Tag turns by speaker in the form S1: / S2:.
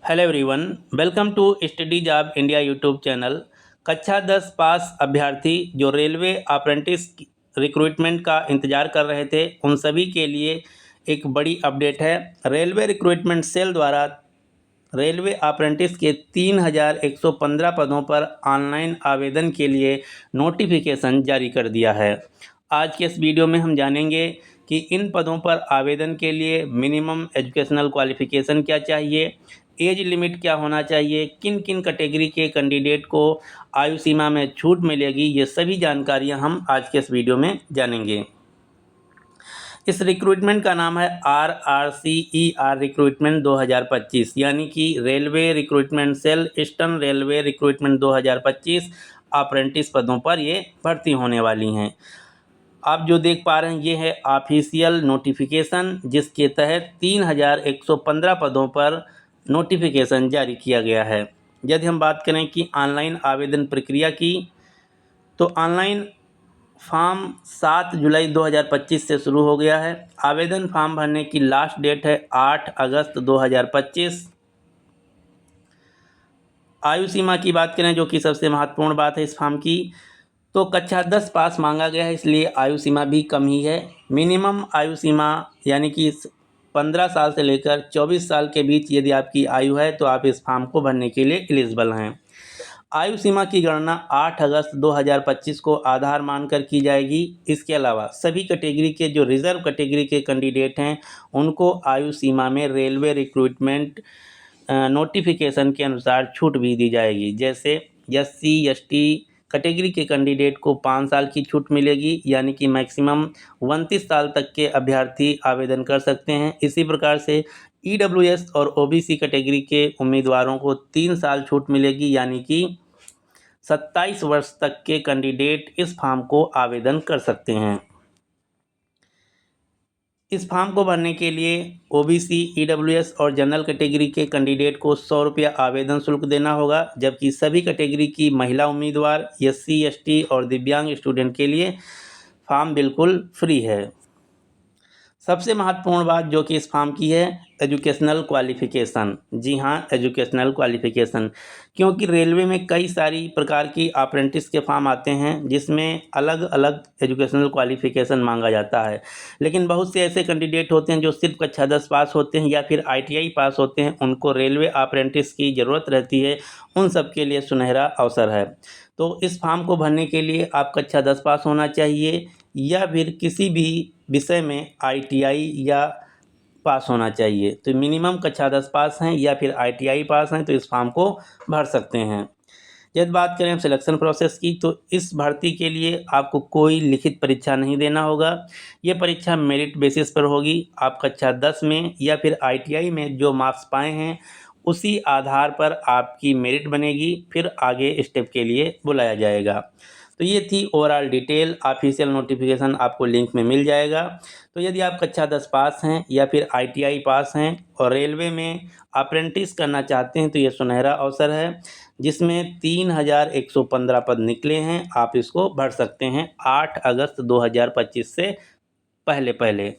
S1: Hello everyone, welcome to study job India YouTube channel. कक्षा 10 पास अभ्यर्थी जो रेलवे अप्रेंटिस रिक्रूटमेंट का इंतज़ार कर रहे थे, उन सभी के लिए एक बड़ी अपडेट है। रेलवे रिक्रूटमेंट सेल द्वारा रेलवे अप्रेंटिस के 3115 पदों पर ऑनलाइन आवेदन के लिए नोटिफिकेशन जारी कर दिया है। आज के इस वीडियो में हम जानेंगे कि इन पदों पर आवेदन के लिए मिनिमम एजुकेशनल क्वालिफ़िकेशन क्या चाहिए, एज लिमिट क्या होना चाहिए, किन किन कैटेगरी के कैंडिडेट को आयु सीमा में छूट मिलेगी, ये सभी जानकारियां हम आज के इस वीडियो में जानेंगे। इस रिक्रूटमेंट का नाम है RRCER रिक्रूटमेंट 2025, यानी कि railway recruitment cell eastern railway recruitment 2025 apprentice पदों पर ये भर्ती होने वाली हैं। आप जो देख पा रहे हैं ये है ऑफिशियल नोटिफिकेशन, जिसके तहत 3115 पदों पर नोटिफिकेशन जारी किया गया है। यदि हम बात करें कि ऑनलाइन आवेदन प्रक्रिया की, तो ऑनलाइन फॉर्म 7 जुलाई 2025 से शुरू हो गया है। आवेदन फॉर्म भरने की लास्ट डेट है 8 अगस्त 2025। आयु सीमा की बात करें, जो कि सबसे महत्वपूर्ण बात है इस फॉर्म की, तो कक्षा 10 पास मांगा गया है, इसलिए आयु सीमा भी कम ही है। मिनिमम आयु सीमा यानी कि 15 साल से लेकर 24 साल के बीच यदि आपकी आयु है तो आप इस फॉर्म को भरने के लिए एलिजिबल हैं। आयु सीमा की गणना 8 अगस्त 2025 को आधार मानकर की जाएगी। इसके अलावा सभी कैटेगरी के जो रिजर्व कैटेगरी के कैंडिडेट हैं, उनको आयु सीमा में रेलवे रिक्रूटमेंट नोटिफिकेशन के अनुसार छूट भी दी जाएगी। जैसे SC ST कैटेगरी के कैंडिडेट को 5 साल की छूट मिलेगी, यानी कि मैक्सिमम 29 साल तक के अभ्यर्थी आवेदन कर सकते हैं। इसी प्रकार से EWS और OBC कैटेगरी के उम्मीदवारों को 3 साल छूट मिलेगी, यानी कि 27 वर्ष तक के कैंडिडेट इस फॉर्म को आवेदन कर सकते हैं। इस फॉर्म को भरने के लिए OBC, EWS और जनरल कैटेगरी के कैंडिडेट को 100 रुपया आवेदन शुल्क देना होगा, जबकि सभी कैटेगरी की महिला उम्मीदवार, SC ST और दिव्यांग स्टूडेंट के लिए फॉर्म बिल्कुल फ्री है। सबसे महत्वपूर्ण बात जो कि इस फॉर्म की है, एजुकेशनल क्वालिफ़िकेशन। जी हाँ, एजुकेशनल क्वालिफ़िकेशन, क्योंकि रेलवे में कई सारी प्रकार की अप्रेंटिस के फॉर्म आते हैं जिसमें अलग अलग एजुकेशनल क्वालिफ़िकेशन मांगा जाता है। लेकिन बहुत से ऐसे कैंडिडेट होते हैं जो सिर्फ कक्षा 10 पास होते हैं या फिर ITI पास होते हैं, उनको रेलवे अप्रेंटिस की ज़रूरत रहती है। उन सब के लिए सुनहरा अवसर है। तो इस फॉर्म को भरने के लिए आप कक्षा 10 पास होना चाहिए या फिर किसी भी विषय में ITI या पास होना चाहिए। तो मिनिमम कक्षा 10 पास हैं या फिर ITI पास हैं तो इस फॉर्म को भर सकते हैं। यदि बात करें हम सिलेक्शन प्रोसेस की, तो इस भर्ती के लिए आपको कोई लिखित परीक्षा नहीं देना होगा। ये परीक्षा मेरिट बेसिस पर होगी। आप कक्षा 10 में या फिर ITI में जो मार्क्स पाए हैं, उसी आधार पर आपकी मेरिट बनेगी, फिर आगे स्टेप के लिए बुलाया जाएगा। तो ये थी ओवरऑल डिटेल। ऑफिशियल नोटिफिकेशन आपको लिंक में मिल जाएगा। तो यदि आप कक्षा 10 पास हैं या फिर ITI पास हैं और रेलवे में अप्रेंटिस करना चाहते हैं, तो ये सुनहरा अवसर है, जिसमें 3115 पद निकले हैं। आप इसको भर सकते हैं 8 अगस्त 2025 से पहले।